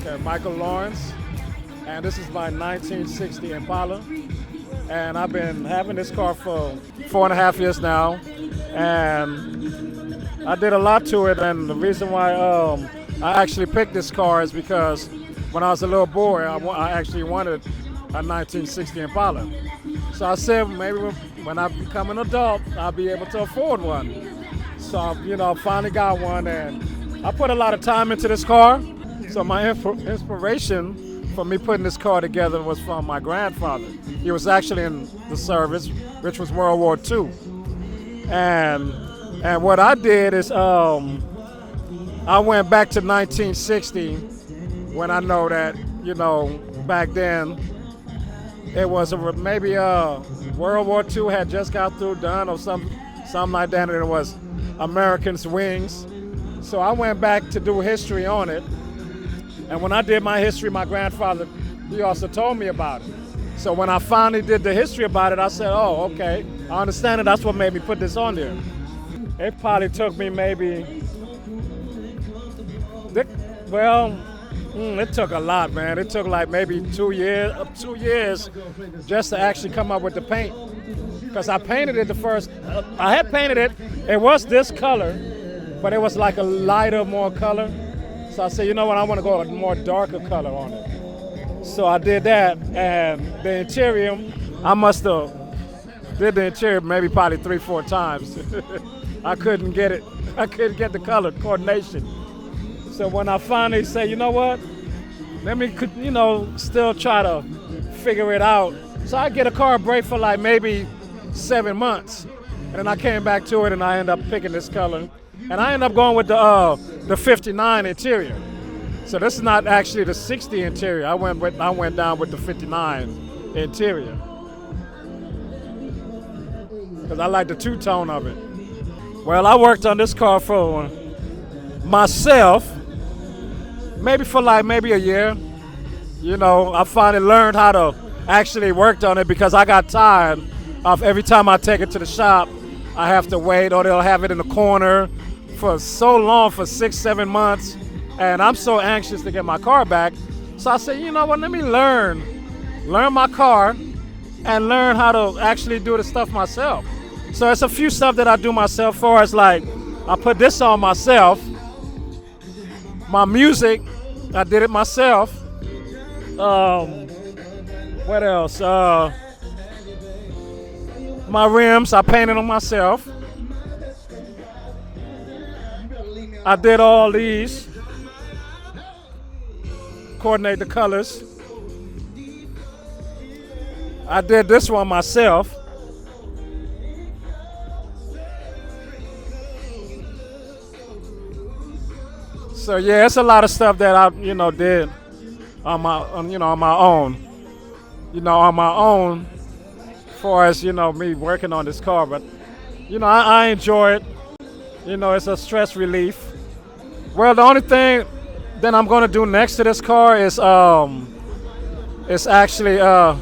Okay, Michael Lawrence, and this is my 1960 Impala. And I've been having this car for 4.5 years now, and I did a lot to it. And the reason why I actually picked this car is because when I was a little boy, I actually wanted a 1960 Impala. So I said maybe when I become an adult, I'll be able to afford one. So I finally got one, and I put a lot of time into this car. So my inspiration for me putting this car together was from my grandfather. He was actually in the service, which was World War II. And what I did is I went back to 1960 when I know that, back then it was maybe World War II had just got through done or something like that, and it was Americans' wings. So I went back to do history on it. And when I did my history, my grandfather, he also told me about it. So when I finally did the history about it, I said, oh, okay, I understand it. That's what made me put this on there. It probably took me it took a lot, man. It took like maybe 2 years just to actually come up with the paint. Because I painted it I had painted it, it was this color, but it was like a lighter, more color. So I said, you know what, I want to go a more darker color on it. So I did that, and the interior, I must have did the interior maybe probably 3-4 times. I couldn't get it. I couldn't get the color coordination. So when I finally say, you know what, let me, still try to figure it out. So I get a car break for like maybe 7 months. And then I came back to it, and I ended up picking this color. And I ended up going with the 59 interior. So this is not actually the 60 interior. I went down with the 59 interior. Because I like the two-tone of it. Well, I worked on this car for myself, maybe for maybe a year. I finally learned how to actually work on it because I got tired of every time I take it to the shop, I have to wait, or they'll have it in the corner for so long, for 6-7 months, and I'm so anxious to get my car back. So I said, you know what, let me learn my car and learn how to actually do the stuff myself. So it's a few stuff that I do myself for. It's like I put this on myself. My music, I did it myself. What else? My rims, I painted them myself. I did all these, coordinate the colors. I did this one myself. So yeah, it's a lot of stuff that I, did on my own. On my own, as far as, me working on this car. But, I enjoy it. It's a stress relief. Well, the only thing that I'm going to do next to this car is actually I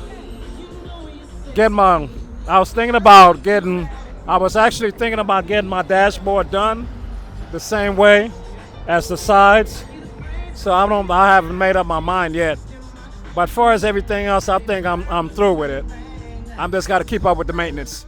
was actually thinking about getting my dashboard done the same way as the sides. So I haven't made up my mind yet. But as far as everything else, I think I'm through with it. I'm just got to keep up with the maintenance.